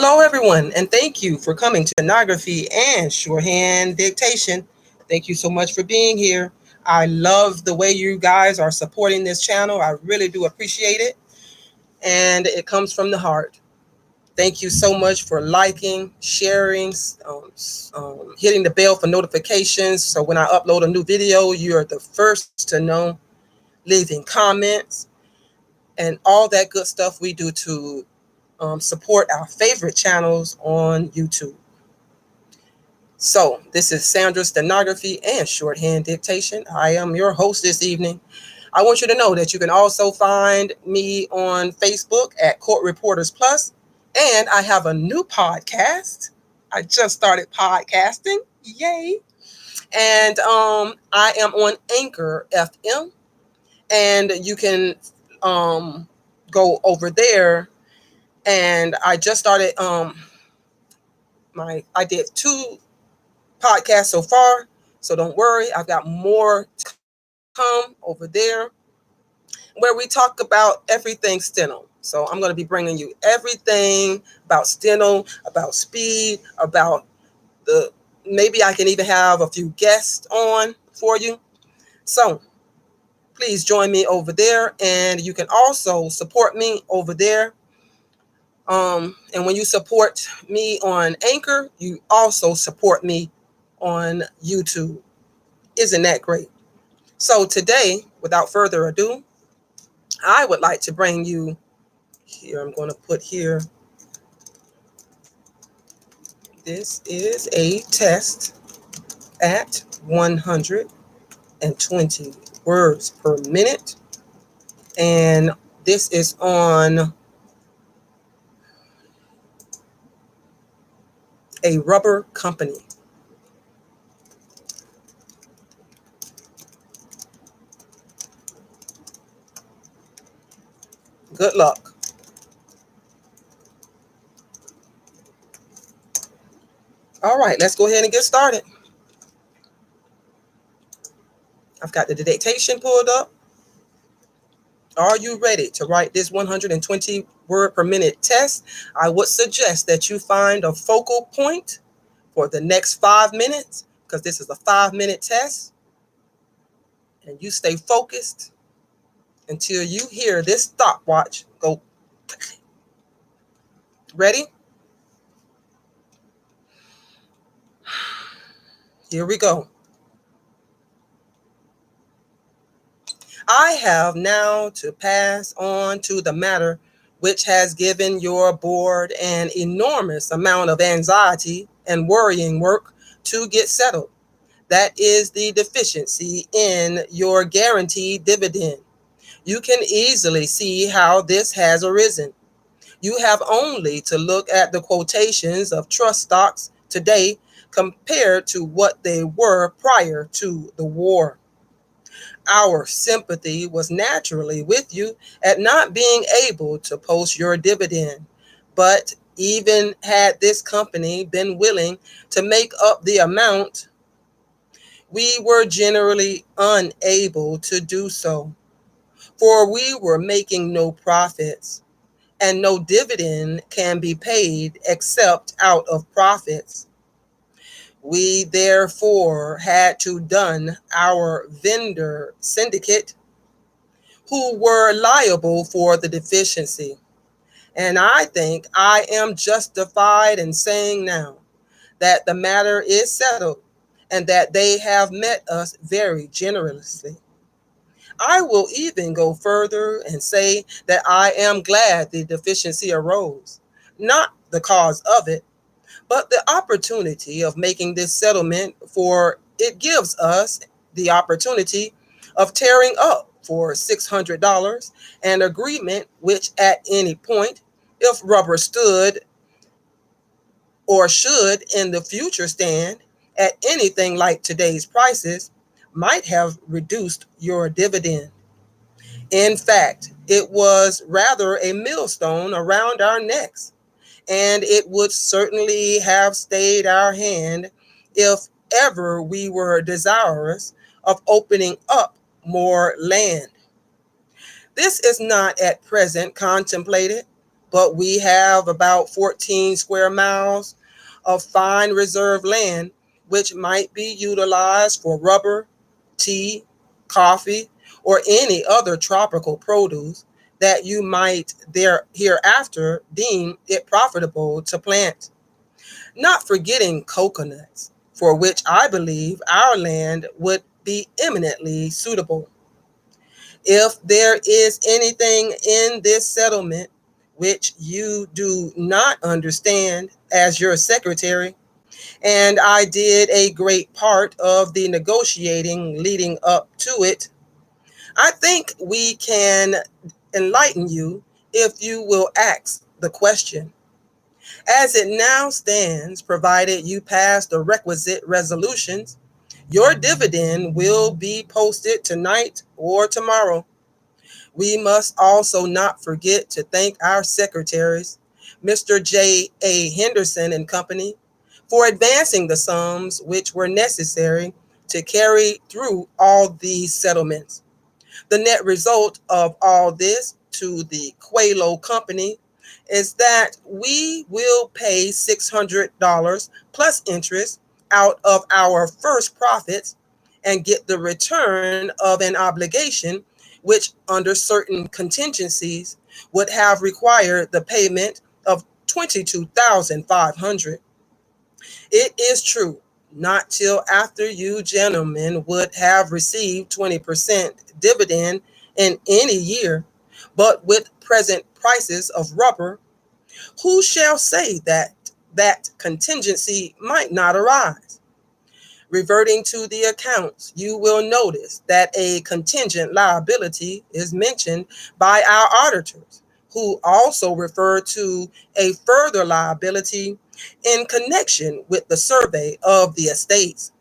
Hello, everyone, and thank you for coming to Stenography and Shorthand Dictation. Thank you so much for being here. I love the way you guys are supporting this channel. I really do appreciate it, and it comes from the heart. Thank you so much for liking, sharing, hitting the bell for notifications. So when I upload a new video, you're the first to know, leaving comments, and all that good stuff we do to support our favorite channels on YouTube. So this is Sandra's Stenography and Shorthand Dictation. I am your host this evening. I want you to know that you can also find me on Facebook at Court Reporters Plus, and I have a new podcast. I just started podcasting. Yay. And I am on ANCHOR.FOM, and you can go over there. And I just started I did 2 podcasts so far, so don't worry, I've got more to come over there where we talk about everything Steno. So I'm going to be bringing you everything about Steno, about speed, about maybe I can even have a few guests on for you. So please join me over there, and you can also support me over there. And when you support me on Anchor, you also support me on YouTube. Isn't that great? So today, without further ado, I would like to bring you here. I'm going to put here. This is a test at 120 words per minute. And this is on a rubber company. Good luck. All right, let's go ahead and get started. I've got the dictation pulled up. Are you ready to write this 120 word per minute test? I would suggest that you find a focal point for the next 5 minutes, because this is a 5-minute test, and you stay focused until you hear this stopwatch go. Ready? Here we go. I have now to pass on to the matter which has given your board an enormous amount of anxiety and worrying work to get settled. That is the deficiency in your guaranteed dividend. You can easily see how this has arisen. You have only to look at the quotations of trust stocks today compared to what they were prior to the war. Our sympathy was naturally with you at not being able to post your dividend. But even had this company been willing to make up the amount, we were generally unable to do so, for we were making no profits, and no dividend can be paid except out of profits. We therefore had to dun our vendor syndicate, who were liable for the deficiency. And I think I am justified in saying now that the matter is settled and that they have met us very generously. I will even go further and say that I am glad the deficiency arose, not the cause of it, but the opportunity of making this settlement, for it gives us the opportunity of tearing up for $600 an agreement which at any point, if rubber stood or should in the future stand at anything like today's prices, might have reduced your dividend. In fact, it was rather a millstone around our necks, and it would certainly have stayed our hand if ever we were desirous of opening up more land. This is not at present contemplated, but we have about 14 square miles of fine reserve land, which might be utilized for rubber, tea, coffee, or any other tropical produce that you might there hereafter deem it profitable to plant. Not forgetting coconuts, for which I believe our land would be eminently suitable. If there is anything in this settlement which you do not understand as your secretary, and I did a great part of the negotiating leading up to it, I think we can enlighten you if you will ask the question. As it now stands, provided you pass the requisite resolutions, your dividend will be posted tonight or tomorrow. We must also not forget to thank our secretaries, Mr. J. A. Henderson and Company, for advancing the sums which were necessary to carry through all these settlements. The net result of all this to the Qualo Company is that we will pay $600 plus interest out of our first profits and get the return of an obligation which, under certain contingencies, would have required the payment of 22,500. It is true, not till after you gentlemen would have received 20% dividend in any year, but with present prices of rubber, who shall say that that contingency might not arise? Reverting to the accounts, you will notice that a contingent liability is mentioned by our auditors, who also refer to a further liability in connection with the survey of the estates.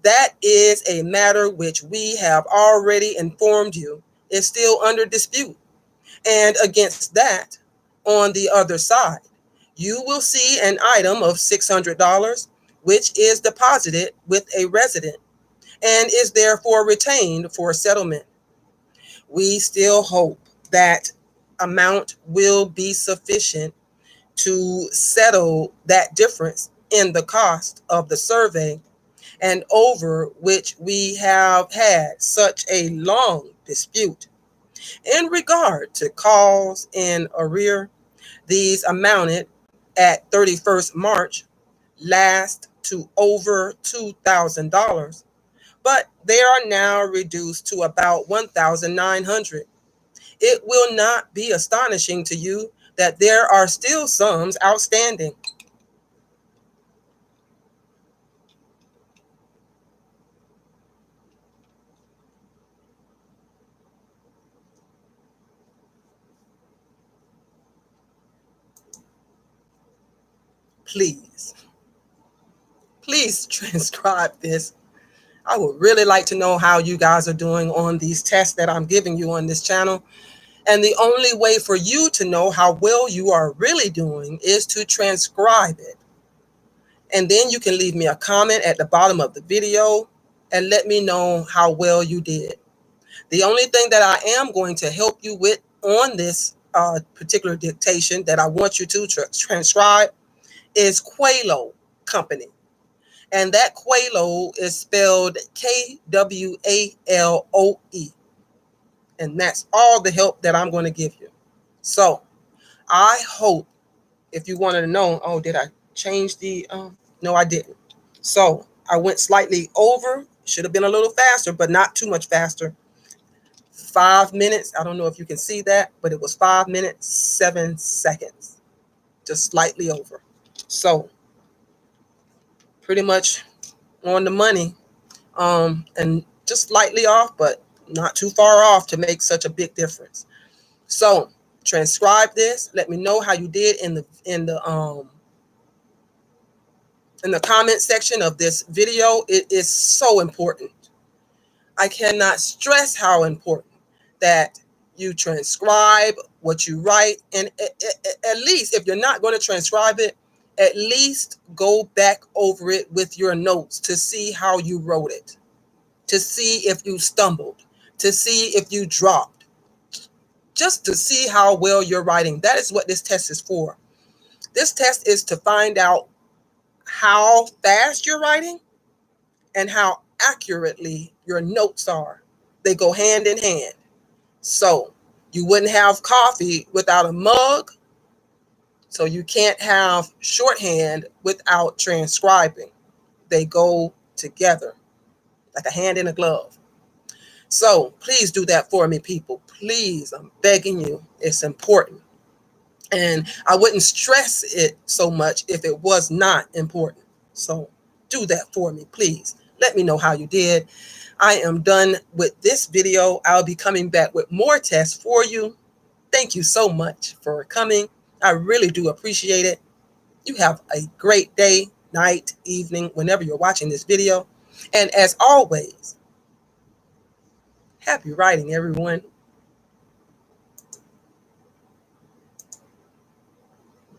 That is a matter which we have already informed you is still under dispute. And against that, on the other side, you will see an item of $600, which is deposited with a resident and is therefore retained for settlement. We still hope that amount will be sufficient to settle that difference in the cost of the survey, and over which we have had such a long dispute. In regard to calls in arrear, these amounted at 31st March last to over $2,000, but they are now reduced to about 1,900. It will not be astonishing to you that there are still sums outstanding. Please, please transcribe this. I would really like to know how you guys are doing on these tests that I'm giving you on this channel. And the only way for you to know how well you are really doing is to transcribe it. And then you can leave me a comment at the bottom of the video and let me know how well you did. The only thing that I am going to help you with on this particular dictation that I want you to transcribe is Qualo Company. And that Qualo is spelled Kwaloe. And that's all the help that I'm going to give you. So I hope, if you wanted to know, oh, did I change the, no, I didn't. So I went slightly over, should have been a little faster, but not too much faster. 5 minutes. I don't know if you can see that, but it was 5 minutes, 7 seconds, just slightly over. So pretty much on the money, and just slightly off, but not too far off to make such a big difference. So transcribe this. Let me know how you did in the comment section of this video. It is so important. I cannot stress how important that you transcribe what you write, and at least if you're not going to transcribe it, at least go back over it with your notes to see how you wrote it, to see if you stumbled, to see if you dropped. just to see how well you're writing. That is what this test is for. This test is to find out how fast you're writing and how accurately your notes are. They go hand in hand. So you wouldn't have coffee without a mug. So you can't have shorthand without transcribing. They go together like a hand in a glove. So please do that for me, people. Please, I'm begging you. It's important. And I wouldn't stress it so much if it was not important. So do that for me, please. Let me know how you did. I am done with this video. I'll be coming back with more tests for you. Thank you so much for coming. I really do appreciate it. You have a great day, night, evening, whenever you're watching this video. And as always, happy writing, everyone.